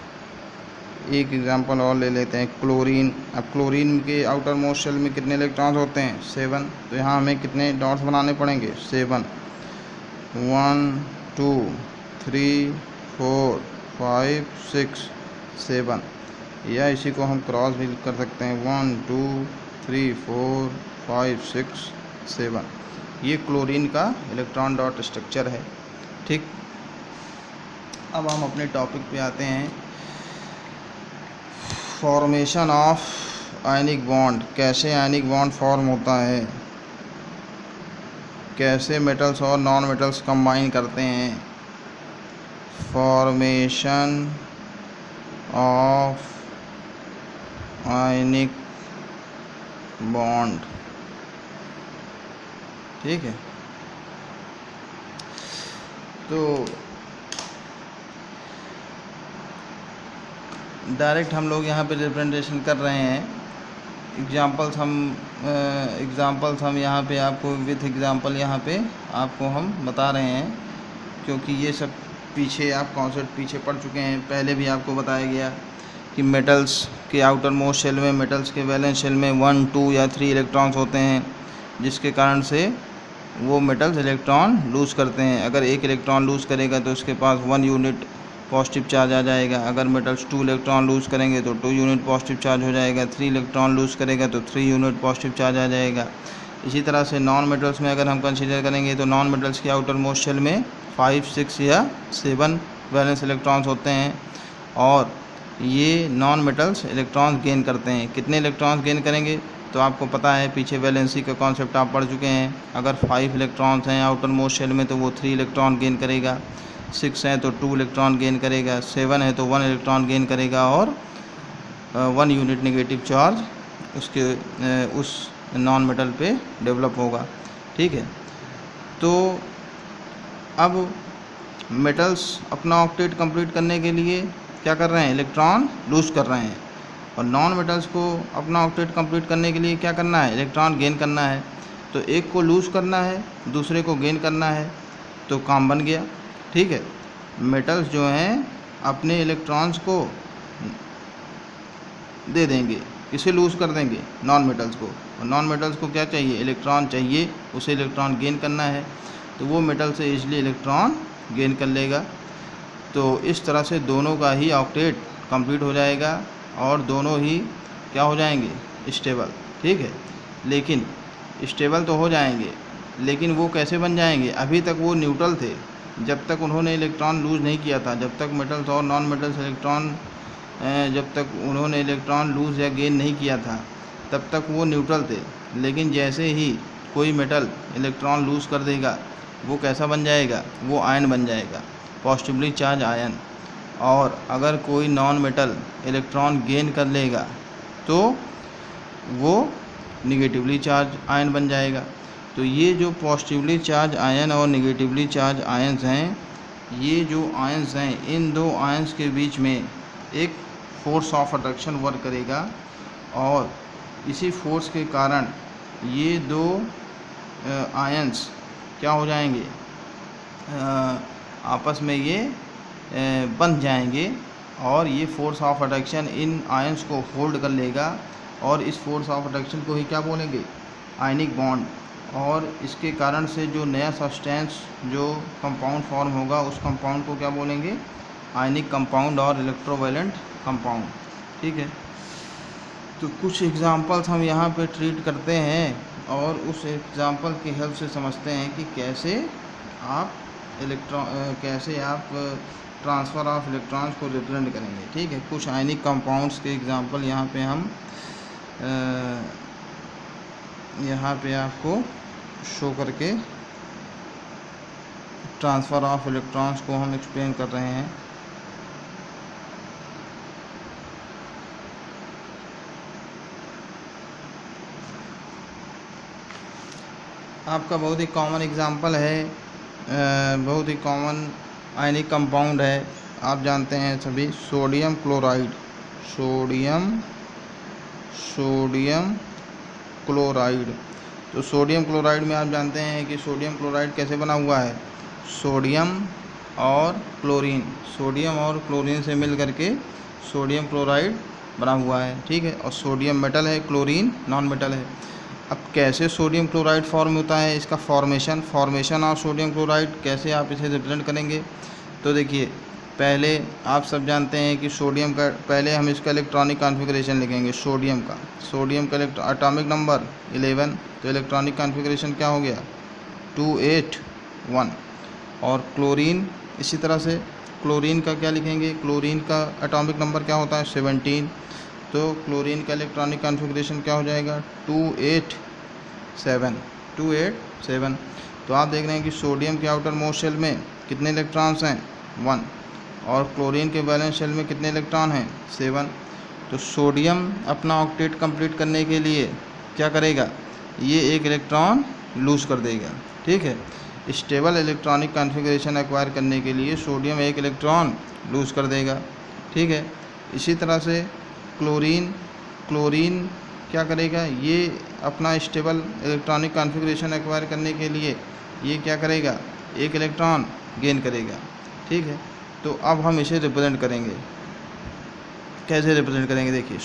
एक एग्जांपल और ले लेते हैं, क्लोरीन। अब क्लोरीन के आउटर मोस्ट शेल में कितने इलेक्ट्रॉन्स होते हैं, 7। तो यहाँ हमें कितने डॉट्स बनाने पड़ेंगे, 7, 1 2 3 4 5 6 7। या इसी को हम क्रॉस भी कर सकते हैं, 1 2 3 4 5 6 7। ये क्लोरीन का इलेक्ट्रॉन डॉट स्ट्रक्चर है, ठीक। अब हम अपने टॉपिक पे आते हैं, फॉर्मेशन ऑफ आयनिक बॉन्ड। कैसे आयनिक बॉन्ड फॉर्म होता है, कैसे मेटल्स और नॉन मेटल्स कंबाइन करते हैं। फॉर्मेशन ऑफ आयनिक बॉन्ड, ठीक है। तो डायरेक्ट हम लोग यहाँ पे रिप्रेजेंटेशन कर रहे हैं। एग्जांपल्स हम यहाँ पे आपको विथ एग्जांपल यहाँ पे आपको हम बता रहे हैं, क्योंकि ये सब पीछे आप कॉन्सेप्ट पीछे पढ़ चुके हैं। पहले भी आपको बताया गया कि मेटल्स के आउटर मोस्ट शेल में, मेटल्स के वैलेंस शेल में 1 2 या 3 इलेक्ट्रॉन्स होते हैं, जिसके कारण से वो मेटल्स इलेक्ट्रॉन लूज़ करते हैं। अगर एक इलेक्ट्रॉन लूज़ करेगा तो उसके पास 1 यूनिट पॉजिटिव चार्ज आ जाएगा। अगर मेटल्स 2 इलेक्ट्रॉन लूज़ करेंगे तो 2 यूनिट पॉजिटिव चार्ज हो जाएगा। 3 इलेक्ट्रॉन लूज़ करेगा तो 3 यूनिट पॉजिटिव चार्ज आ जाएगा। इसी तरह से नॉन मेटल्स में अगर हम कंसीडर करेंगे तो नॉन मेटल्स के आउटर मोस्ट शेल में 5 6 या 7 वैलेंस इलेक्ट्रॉन्स होते हैं, और ये नॉन मेटल्स इलेक्ट्रॉन्स गेन करते हैं। कितने इलेक्ट्रॉन्स गेन करेंगे, तो आपको पता है, पीछे वैलेंसी का कॉन्सेप्ट आप पढ़ चुके हैं। अगर 5 इलेक्ट्रॉन्स हैं आउटर मोस्ट शेल में तो वो 3 इलेक्ट्रॉन गेन करेगा, 6 हैं तो 2 इलेक्ट्रॉन गेन करेगा, 7 है तो 1 इलेक्ट्रॉन गेन करेगा, और 1 यूनिट नेगेटिव चार्ज उसके उस नॉन मेटल पे डेवलप होगा, ठीक है। तो अब मेटल्स अपना ऑक्टेट कंप्लीट करने के लिए क्या कर रहे हैं, इलेक्ट्रॉन लूज़ कर रहे हैं, और नॉन मेटल्स को अपना ऑक्टेट कंप्लीट करने के लिए क्या करना है, इलेक्ट्रॉन गेन करना है। तो एक को लूज़ करना है, दूसरे को गेन करना है, तो काम बन गया, ठीक है। मेटल्स जो हैं अपने इलेक्ट्रॉन्स को दे देंगे, इसे लूज़ कर देंगे नॉन मेटल्स को, और नॉन मेटल्स को क्या चाहिए, इलेक्ट्रॉन चाहिए, उसे इलेक्ट्रॉन गेन करना है, तो वो मेटल से ईजिली इलेक्ट्रॉन गेन कर लेगा। तो इस तरह से दोनों का ही ऑक्टेट कंप्लीट हो जाएगा और दोनों ही क्या हो जाएंगे, स्टेबल, ठीक है। लेकिन स्टेबल तो हो जाएंगे, लेकिन वो कैसे बन जाएंगे? अभी तक वो न्यूट्रल थे, जब तक उन्होंने इलेक्ट्रॉन लूज़ नहीं किया था, जब तक मेटल्स और नॉन मेटल्स इलेक्ट्रॉन जब तक उन्होंने इलेक्ट्रॉन लूज़ या गेन नहीं किया था, तब तक वो न्यूट्रल थे। लेकिन जैसे ही कोई मेटल इलेक्ट्रॉन लूज़ कर देगा, वो कैसा बन जाएगा? वो आयन बन जाएगा, पॉजिटिवली चार्ज आयन। और अगर कोई नॉन मेटल इलेक्ट्रॉन गेन कर लेगा तो वो निगेटिवली चार्ज आयन बन जाएगा। तो ये जो पॉजिटिवली चार्ज आयन और निगेटिवली चार्ज आयन्स हैं, ये जो आयन्स हैं, इन दो आयन्स के बीच में एक फोर्स ऑफ अट्रैक्शन वर्क करेगा, और इसी फोर्स के कारण ये दो आयन्स क्या हो जाएंगे? आपस में ये बंध जाएंगे, और ये force of attraction in ions को होल्ड कर लेगा, और इस फोर्स ऑफ अट्रैक्शन को ही क्या बोलेंगे? Ionic bond. और इसके कारण से जो नया सब्सटेंस, जो कंपाउंड फॉर्म होगा, उस कंपाउंड को क्या बोलेंगे? आयनिक कंपाउंड और इलेक्ट्रोवैलेंट कंपाउंड। ठीक है, तो कुछ एग्जांपल्स हम यहाँ पे ट्रीट करते हैं, और उस एग्जांपल की हेल्प से समझते हैं कि कैसे आप ट्रांसफ़र ऑफ इलेक्ट्रॉन्स को रिप्रेजेंट करेंगे। ठीक है, कुछ आयनिक कंपाउंड्स के एग्जांपल यहाँ पे हम यहाँ पे आपको शो करके ट्रांसफ़र ऑफ इलेक्ट्रॉन्स को हम एक्सप्लेन कर रहे हैं। आपका बहुत ही कॉमन एग्जांपल है, बहुत ही कॉमन आयनिक कंपाउंड है, आप जानते हैं सभी, सोडियम क्लोराइड। Sodium chloride. तो सोडियम क्लोराइड में आप जानते हैं कि सोडियम क्लोराइड कैसे बना हुआ है? सोडियम और क्लोरीन, सोडियम और क्लोरीन से मिल करके सोडियम क्लोराइड बना हुआ है। ठीक है, और सोडियम मेटल है, क्लोरीन नॉन मेटल है। अब कैसे सोडियम क्लोराइड फॉर्म होता है, इसका फॉर्मेशन ऑफ सोडियम क्लोराइड कैसे आप इसे रिप्रेजेंट करेंगे? तो देखिए, पहले आप सब जानते हैं कि सोडियम का, पहले हम इसका इलेक्ट्रॉनिक कॉन्फ़िगरेशन लिखेंगे। सोडियम का एटॉमिक नंबर 11, तो इलेक्ट्रॉनिक कॉन्फ़िगरेशन क्या हो गया? 281। और क्लोरीन इसी तरह से, क्लोरीन का क्या लिखेंगे? क्लोरीन का एटॉमिक नंबर क्या होता है? 17, तो क्लोरीन का इलेक्ट्रॉनिक कॉन्फ़िगरेशन क्या हो जाएगा? 287। तो आप देख रहे हैं कि सोडियम के आउटर मोस्ट शेल में कितने इलेक्ट्रॉन्स हैं? 1, और क्लोरीन के वैलेंस शेल में कितने इलेक्ट्रॉन हैं? 7। तो सोडियम अपना ऑक्टेट कंप्लीट करने के लिए क्या करेगा? ये एक इलेक्ट्रॉन लूज़ कर देगा। ठीक है, स्टेबल इलेक्ट्रॉनिक कॉन्फ़िगरेशन एक्वायर करने के लिए सोडियम एक इलेक्ट्रॉन लूज़ कर देगा। ठीक है, इसी तरह से क्लोरीन क्या करेगा? ये अपना स्टेबल इलेक्ट्रॉनिक कॉन्फ़िगरेशन एक्वायर करने के लिए ये क्या करेगा? एक इलेक्ट्रॉन गेन करेगा। ठीक है, तो अब हम इसे रिप्रेजेंट करेंगे। कैसे रिप्रेजेंट करेंगे? देखिए,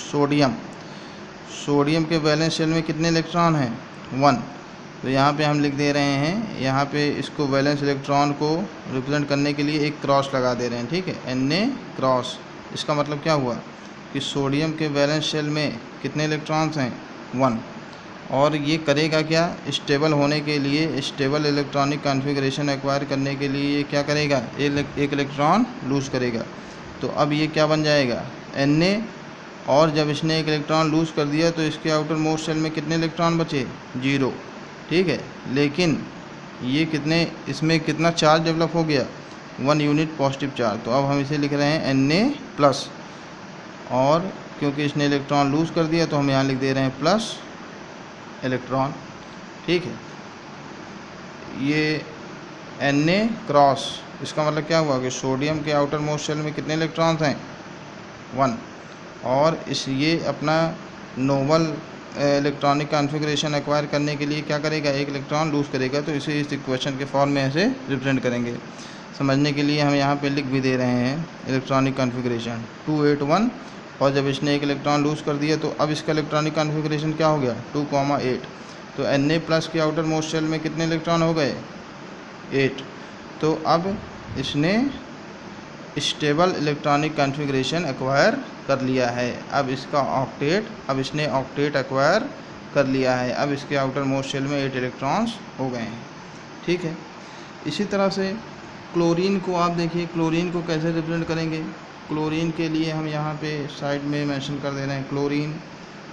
सोडियम के वैलेंस शेल में कितने इलेक्ट्रॉन हैं? 1। तो यहाँ पे हम लिख दे रहे हैं, यहाँ पे इसको वैलेंस इलेक्ट्रॉन को रिप्रेजेंट करने के लिए एक क्रॉस लगा दे रहे हैं। ठीक है, Na क्रॉस। इसका मतलब क्या हुआ कि सोडियम के वैलेंस शेल में कितने इलेक्ट्रॉन्स हैं? 1। और ये करेगा क्या? स्टेबल होने के लिए, स्टेबल इलेक्ट्रॉनिक कॉन्फ़िगरेशन एक्वायर करने के लिए ये क्या करेगा? एक इलेक्ट्रॉन लूज़ करेगा। तो अब ये क्या बन जाएगा? Na। और जब इसने एक इलेक्ट्रॉन लूज़ कर दिया तो इसके आउटर मोस्ट शेल में कितने इलेक्ट्रॉन बचे? 0। ठीक है, लेकिन ये इसमें कितना चार्ज डेवलप हो गया? 1 यूनिट पॉजिटिव चार्ज। तो अब हम इसे लिख रहे हैं Na+, और क्योंकि इसने इलेक्ट्रॉन लूज़ कर दिया तो हम यहाँ लिख दे रहे हैं प्लस इलेक्ट्रॉन। ठीक है, ये Na क्रॉस, इसका मतलब क्या हुआ कि सोडियम के आउटर मोस्ट शेल में कितने इलेक्ट्रॉन्स हैं? 1। और ये अपना नोबल इलेक्ट्रॉनिक कॉन्फ़िगरेशन एक्वायर करने के लिए क्या करेगा? एक इलेक्ट्रॉन लूज़ करेगा। तो इसे इस इक्वेशन के फॉर्म में ऐसे रिप्रेजेंट करेंगे। समझने के लिए हम यहाँ पे लिख भी दे रहे हैं इलेक्ट्रॉनिक कॉन्फ़िगरेशन 281, और जब इसने एक इलेक्ट्रॉन लूज़ कर दिया तो अब इसका इलेक्ट्रॉनिक कॉन्फ़िगरेशन क्या हो गया? 2,8। तो Na+ के आउटर मोस्ट शेल में कितने इलेक्ट्रॉन हो गए? 8। तो अब इसने स्टेबल इलेक्ट्रॉनिक कॉन्फ़िगरेशन एक्वायर कर लिया है। अब इसने ऑक्टेट एक्वायर कर लिया है। अब इसके आउटर मोस्ट शेल में 8 इलेक्ट्रॉन्स हो गए हैं, ठीक है। इसी तरह से क्लोरीन को आप देखिए, क्लोरीन को कैसे रिप्रेजेंट करेंगे। क्लोरीन के लिए हम यहाँ पे साइड में मेंशन कर दे रहे हैं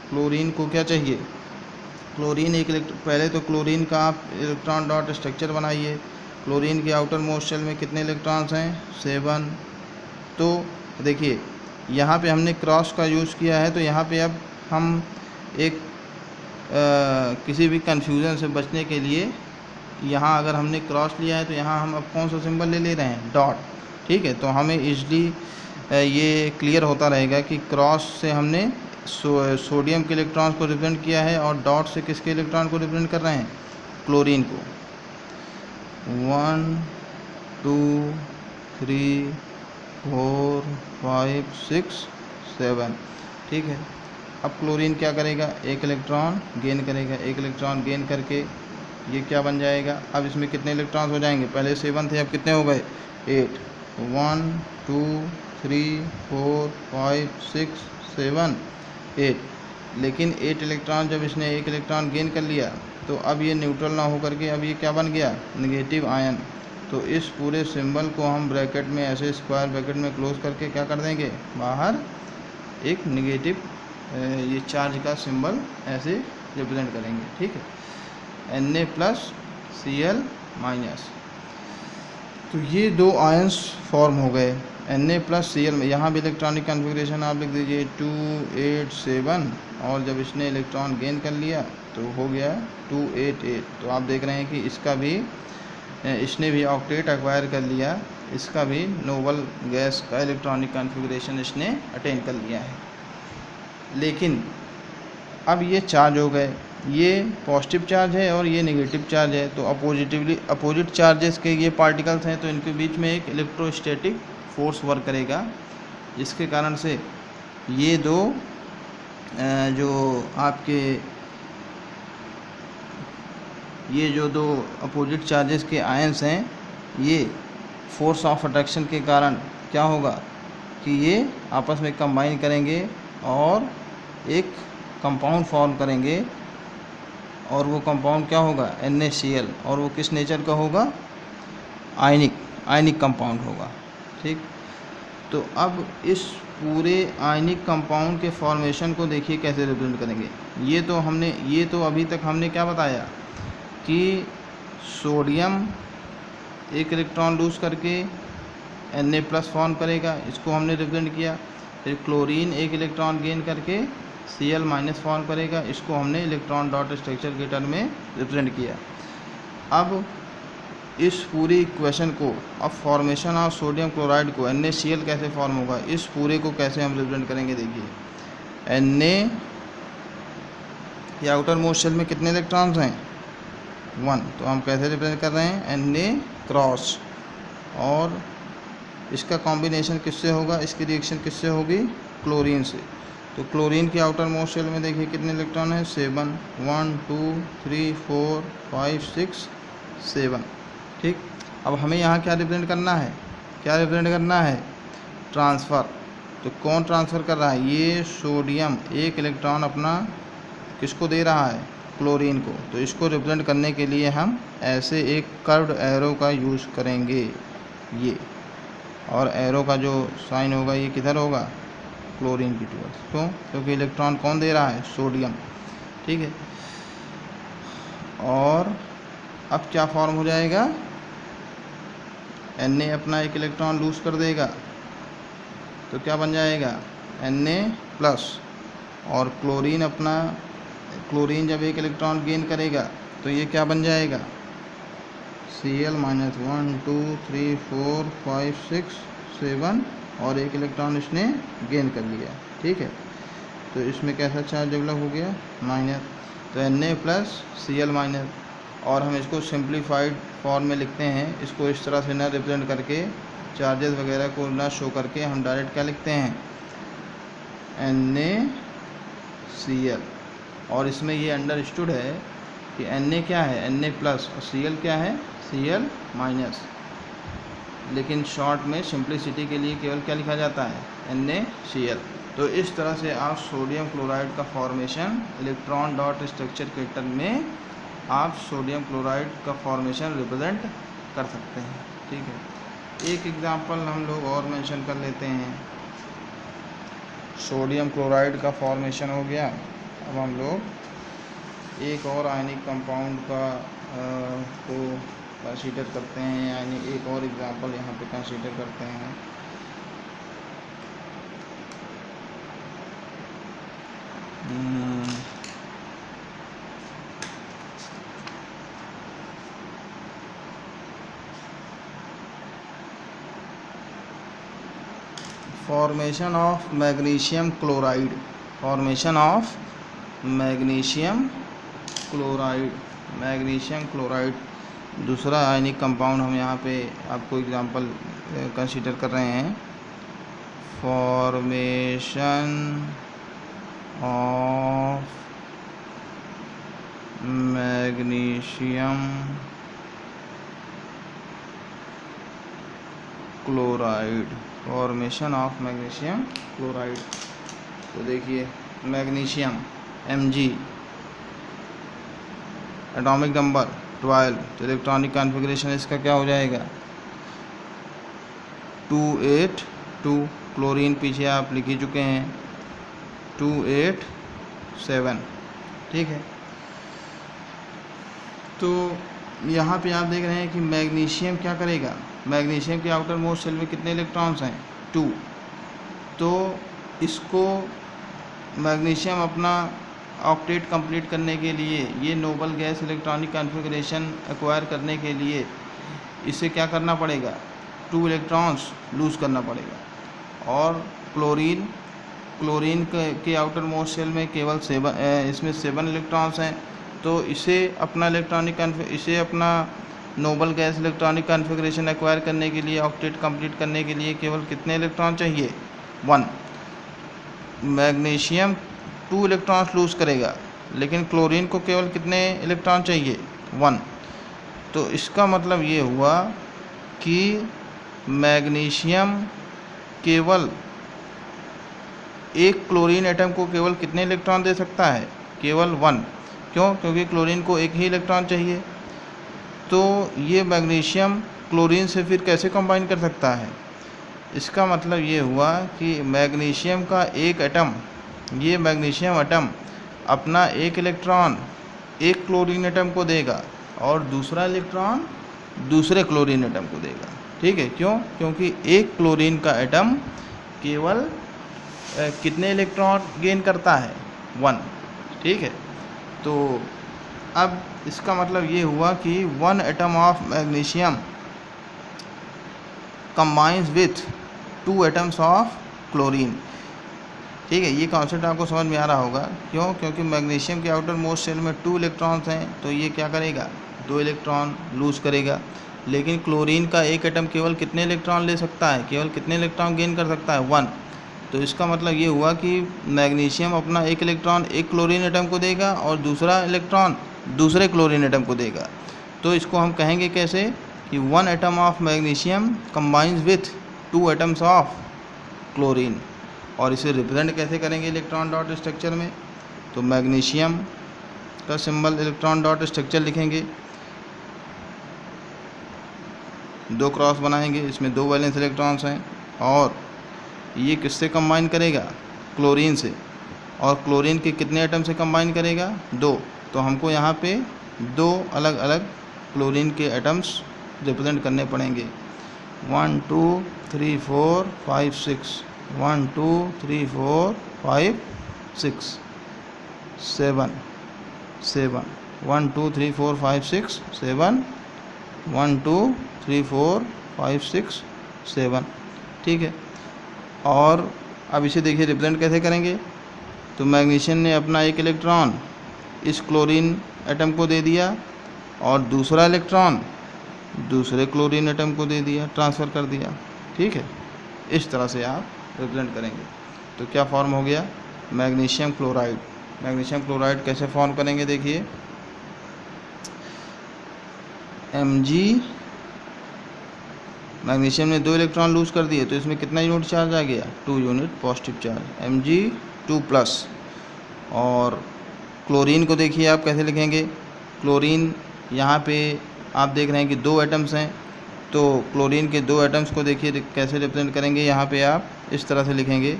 क्लोरीन को क्या चाहिए, क्लोरीन एक पहले तो क्लोरीन का आप इलेक्ट्रॉन डॉट स्ट्रक्चर बनाइए। क्लोरीन के आउटर मोस्ट शेल में कितने इलेक्ट्रॉन्स हैं, 7। तो देखिए यहाँ पे हमने क्रॉस का यूज़ किया है, तो यहाँ पे अब हम एक किसी भी कन्फ्यूज़न से बचने के लिए यहाँ अगर हमने क्रॉस लिया है तो यहाँ हम अब कौन सा सिंबल ले रहे हैं, डॉट, ठीक है। तो हमें ईजली ये क्लियर होता रहेगा कि क्रॉस से हमने सोडियम के इलेक्ट्रॉन को रिप्रेजेंट किया है और डॉट से किसके इलेक्ट्रॉन को रिप्रेजेंट कर रहे हैं, क्लोरीन को। 1 2 3 4 5 6 7, ठीक है। अब क्लोरीन क्या करेगा, एक इलेक्ट्रॉन गेन करेगा, एक इलेक्ट्रॉन गेन करके ये क्या बन जाएगा। अब इसमें कितने इलेक्ट्रॉन्स हो जाएंगे, पहले 7 थे, अब कितने हो गए, 8। 1 2 3 4 5 6 7 8। लेकिन 8 इलेक्ट्रॉन जब इसने एक इलेक्ट्रॉन गेन कर लिया तो अब ये न्यूट्रल ना हो करके अब ये क्या बन गया, नेगेटिव आयन। तो इस पूरे सिंबल को हम ब्रैकेट में ऐसे स्क्वायर ब्रैकेट में क्लोज करके क्या कर देंगे, बाहर एक नेगेटिव ये चार्ज का सिंबल ऐसे रिप्रेजेंट करेंगे, ठीक है, Na+Cl-। तो ये 2 आयंस फॉर्म हो गए, Na+Cl में। यहाँ भी इलेक्ट्रॉनिक कॉन्फ़िगरेशन आप लिख दीजिए 2 8 7, और जब इसने इलेक्ट्रॉन गेन कर लिया तो हो गया 2 8 8। तो आप देख रहे हैं कि इसका भी इसने भी ऑक्टेट एक्वायर कर लिया, इसका भी नोबल गैस का इलेक्ट्रॉनिक कॉन्फ़िगरेशन इसने अटेन कर लिया है। लेकिन अब ये चार्ज हो गए, ये पॉजिटिव चार्ज है और ये नेगेटिव चार्ज है, तो अपोजिट चार्जेस के ये पार्टिकल्स हैं, तो इनके बीच में एक इलेक्ट्रोस्टैटिक फोर्स वर्क करेगा, जिसके कारण से ये दो जो आपके ये जो 2 अपोजिट चार्जेस के आयंस हैं, ये फोर्स ऑफ अट्रैक्शन के कारण क्या होगा कि ये आपस में कंबाइन करेंगे और एक कंपाउंड फॉर्म करेंगे, और वो कंपाउंड क्या होगा, NaCl, और वो किस नेचर का होगा, आयनिक कंपाउंड होगा, ठीक। तो अब इस पूरे आयनिक कंपाउंड के फॉर्मेशन को देखिए कैसे रिप्रेजेंट करेंगे। ये तो अभी तक हमने क्या बताया कि सोडियम एक इलेक्ट्रॉन लूज करके Na+ फॉर्म करेगा, इसको हमने रिप्रेजेंट किया। फिर क्लोरीन एक इलेक्ट्रॉन गेन करके Cl- फॉर्म करेगा, इसको हमने इलेक्ट्रॉन डॉट स्ट्रक्चर के टर्म में रिप्रेजेंट किया। अब इस पूरी इक्वेशन को, अब फॉर्मेशन ऑफ सोडियम क्लोराइड को NaCl कैसे फॉर्म होगा, इस पूरे को कैसे हम रिप्रेजेंट करेंगे, देखिए Na के आउटर मोस्ट शेल में कितने इलेक्ट्रॉन्स हैं, 1, तो हम कैसे रिप्रेजेंट कर रहे हैं, Na+, और इसका कॉम्बिनेशन किससे होगा, इसकी रिएक्शन किससे होगी, क्लोरीन से। तो क्लोरीन के आउटर मोस्ट शेल में देखिए कितने इलेक्ट्रॉन हैं, 7, 1 2 3 4 5 6 7, ठीक। अब हमें यहाँ क्या रिप्रेजेंट करना है, ट्रांसफ़र। तो कौन ट्रांसफ़र कर रहा है, ये सोडियम एक इलेक्ट्रॉन अपना किसको दे रहा है, क्लोरीन को। तो इसको रिप्रेजेंट करने के लिए हम ऐसे एक कर्व्ड एरो का यूज़ करेंगे, ये, और एरो का जो साइन होगा ये किधर होगा, क्लोरीन की टुवर्ड्स। क्यों, क्योंकि इलेक्ट्रॉन कौन दे रहा है, सोडियम, ठीक है। और अब क्या फॉर्म हो जाएगा, Na अपना एक इलेक्ट्रॉन लूज कर देगा, तो क्या बन जाएगा, Na+, और क्लोरीन जब एक इलेक्ट्रॉन गेन करेगा तो ये क्या बन जाएगा, Cl- 1 2 3 4 5 6 7, और एक इलेक्ट्रॉन इसने गेन कर लिया, ठीक है। तो इसमें कैसा चार्ज डेवलप हो गया, माइनस। तो Na+Cl-, और हम इसको सिंप्लीफाइड फॉर्म में लिखते हैं, इसको इस तरह से ना रिप्रेजेंट करके, चार्जेस वगैरह को ना शो करके, हम डायरेक्ट क्या लिखते हैं, NaCl। और इसमें ये अंडरस्टूड है कि Na क्या है, Na+, और Cl क्या है, Cl-। लेकिन शॉर्ट में सिंप्लिसिटी के लिए केवल क्या लिखा जाता है, NaCl। तो इस तरह से आप सोडियम क्लोराइड का फॉर्मेशन इलेक्ट्रॉन डॉट स्ट्रक्चर के टर्म में आप सोडियम क्लोराइड का फॉर्मेशन रिप्रेजेंट कर सकते हैं। ठीक है, एक एग्जांपल हम लोग और मेंशन कर लेते हैं। सोडियम क्लोराइड का फॉर्मेशन हो गया। अब हम लोग एक और आयनिक कंपाउंड का को कंसीडर करते हैं, यानी एक और एग्जांपल यहाँ पे कंसीडर करते हैं। Formation of magnesium chloride, formation of magnesium chloride, magnesium chloride दूसरा आयनिक कंपाउंड हम यहाँ पे आपको एग्जांपल कंसीडर कर रहे हैं। Formation of magnesium chloride, formation of magnesium chloride. तो देखिए मैग्नीशियम Mg, एटॉमिक नंबर 12, तो इलेक्ट्रॉनिक कॉन्फ़िगरेशन इसका क्या हो जाएगा 282। क्लोरीन पीछे आप लिख ही चुके हैं 287। ठीक है, तो यहाँ पे आप देख रहे हैं कि मैग्नीशियम क्या करेगा, मैग्नीशियम के आउटर मोस्ट शेल में कितने इलेक्ट्रॉन्स हैं 2। तो इसको मैग्नीशियम अपना ऑक्टेट कंप्लीट करने के लिए, ये noble gas electronic configuration acquire करने के लिए इसे क्या करना पड़ेगा 2 इलेक्ट्रॉन्स लूज़ करना पड़ेगा। और क्लोरीन के आउटर मोस्ट शेल में केवल 7, इसमें 7 इलेक्ट्रॉन्स हैं। तो इसे अपना noble gas electronic configuration acquire करने के लिए, ऑक्टेट कंप्लीट करने के लिए केवल कितने इलेक्ट्रॉन चाहिए 1। मैग्नीशियम 2 इलेक्ट्रॉन्स लूज़ करेगा, लेकिन क्लोरीन को केवल कितने इलेक्ट्रॉन चाहिए 1। तो इसका मतलब ये हुआ कि मैग्नीशियम केवल एक क्लोरीन एटम को केवल कितने इलेक्ट्रॉन दे सकता है, केवल 1। क्यों? क्योंकि क्लोरीन को एक ही इलेक्ट्रॉन चाहिए। तो ये मैग्नीशियम क्लोरीन से फिर कैसे कंबाइन कर सकता है, इसका मतलब ये हुआ कि मैग्नीशियम का एक एटम, ये मैग्नीशियम एटम अपना एक इलेक्ट्रॉन एक क्लोरीन एटम को देगा और दूसरा इलेक्ट्रॉन दूसरे क्लोरीन एटम को देगा। ठीक है, क्यों? क्योंकि एक क्लोरीन का एटम केवल कितने इलेक्ट्रॉन गेन करता है 1। ठीक है, तो अब इसका मतलब ये हुआ कि 1 atom of magnesium combines with 2 atoms of chlorine. ठीक है, ये कॉन्सेप्ट आपको समझ में आ रहा होगा। क्यों? क्योंकि मैग्नीशियम के आउटर मोस्ट शेल में 2 इलेक्ट्रॉन्स हैं, तो ये क्या करेगा 2 इलेक्ट्रॉन लूज़ करेगा। लेकिन क्लोरीन का एक एटम केवल कितने इलेक्ट्रॉन ले सकता है, केवल कितने इलेक्ट्रॉन गेन कर सकता है 1। तो इसका मतलब ये हुआ कि मैग्नीशियम अपना एक इलेक्ट्रॉन एक क्लोरीन एटम को देगा और दूसरा इलेक्ट्रॉन दूसरे क्लोरीन एटम को देगा। तो इसको हम कहेंगे कैसे कि 1 atom of magnesium combines with 2 atoms of chlorine. और इसे रिप्रेजेंट कैसे करेंगे इलेक्ट्रॉन डॉट स्ट्रक्चर में, तो मैग्नीशियम का सिंबल इलेक्ट्रॉन डॉट स्ट्रक्चर लिखेंगे, 2 क्रॉस बनाएंगे, इसमें 2 वैलेंस इलेक्ट्रॉन्स हैं और ये किससे कंबाइन करेगा क्लोरीन से, और क्लोरीन के कितने एटम से कंबाइन करेगा 2। तो हमको यहाँ पे 2 अलग अलग क्लोरीन के एटम्स रिप्रेजेंट करने पड़ेंगे 1 2 3 4 5 6 1 2 3 4 5 6 7 7 1 2 3 4 5 6 7 1 2 3 4 5 6 7। ठीक है, और अब इसे देखिए रिप्रेजेंट कैसे करेंगे। तो मैग्नीशियम ने अपना एक इलेक्ट्रॉन इस क्लोरीन एटम को दे दिया और दूसरा इलेक्ट्रॉन दूसरे क्लोरीन एटम को दे दिया, ट्रांसफ़र कर दिया। ठीक है, इस तरह से आप रिप्रेजेंट करेंगे। तो क्या फॉर्म हो गया मैग्नीशियम क्लोराइड। मैग्नीशियम क्लोराइड कैसे फॉर्म करेंगे, देखिए Mg मैग्नीशियम ने 2 इलेक्ट्रॉन लूज़ कर दिए, तो इसमें कितना यूनिट चार्ज आ गया, 2 यूनिट पॉजिटिव चार्ज, Mg2+। और क्लोरीन को देखिए आप कैसे लिखेंगे। क्लोरीन यहाँ पे आप देख रहे हैं कि 2 एटम्स हैं, तो क्लोरीन के 2 एटम्स को देखिए कैसे रिप्रेजेंट करेंगे। यहाँ पे आप इस तरह से लिखेंगे,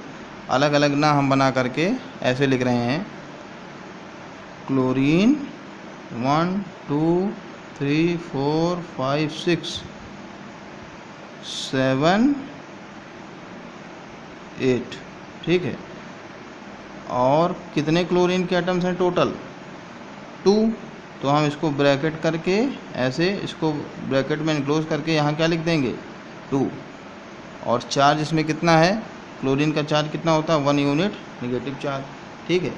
अलग अलग ना हम बना करके ऐसे लिख रहे हैं, क्लोरीन 1 2 3 4 5 6 7 8, ठीक है। और कितने क्लोरीन के एटम्स हैं टोटल, 2। तो हम इसको ब्रैकेट करके ऐसे, इसको ब्रैकेट में इनक्लोज करके यहाँ क्या लिख देंगे, 2। और चार्ज इसमें कितना है, क्लोरीन का चार्ज कितना होता है, 1 यूनिट नेगेटिव चार्ज, ठीक है।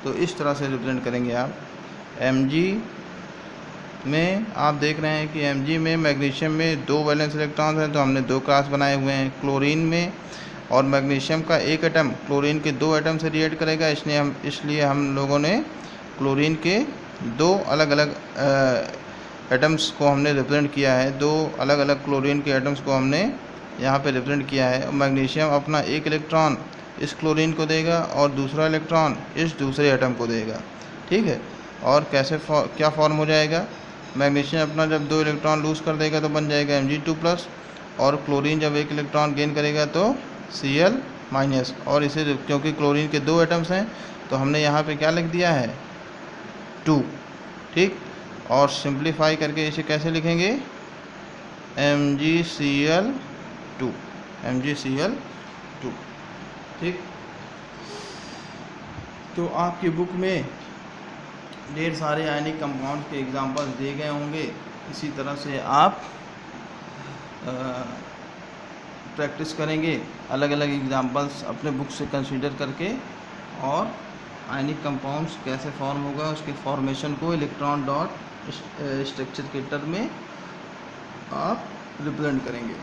तो इस तरह से रिप्रेजेंट करेंगे आप। Mg में आप देख रहे हैं कि Mg में मैग्नीशियम में 2 वैलेंस इलेक्ट्रॉन्स हैं, तो हमने 2 क्लास बनाए हुए हैं। क्लोरीन में और मैग्नीशियम का 1 एटम क्लोरीन के 2 एटम से रिएक्ट करेगा, इसलिए हम लोगों ने क्लोरीन के 2 अलग अलग एटम्स को हमने रिप्रेजेंट किया है। 2 अलग अलग क्लोरीन के एटम्स को हमने यहाँ पे रिप्रेजेंट किया है। मैग्नीशियम अपना 1 इलेक्ट्रॉन इस क्लोरीन को देगा और दूसरा इलेक्ट्रॉन इस दूसरे एटम को देगा, ठीक है। और कैसे क्या फॉर्म हो जाएगा, मैग्नीशियम अपना जब 2 इलेक्ट्रॉन लूज़ कर देगा तो बन जाएगा Mg2+, और क्लोरीन जब 1 इलेक्ट्रॉन गेन करेगा तो Cl-। और इसे क्योंकि क्लोरीन के 2 एटम्स हैं तो हमने यहाँ पे क्या लिख दिया है, 2, ठीक। और सिंप्लीफाई करके इसे कैसे लिखेंगे, MgCl2, ठीक। तो आपकी बुक में ढेर सारे आयनिक कंपाउंड के एग्जांपल्स दिए गए होंगे। इसी तरह से आप प्रैक्टिस करेंगे, अलग अलग एग्जांपल्स अपने बुक से कंसीडर करके, और आयनिक कंपाउंड्स कैसे फॉर्म होगा उसके फॉर्मेशन को इलेक्ट्रॉन डॉट स्ट्रक्चर के टर्म में आप रिप्रेजेंट करेंगे।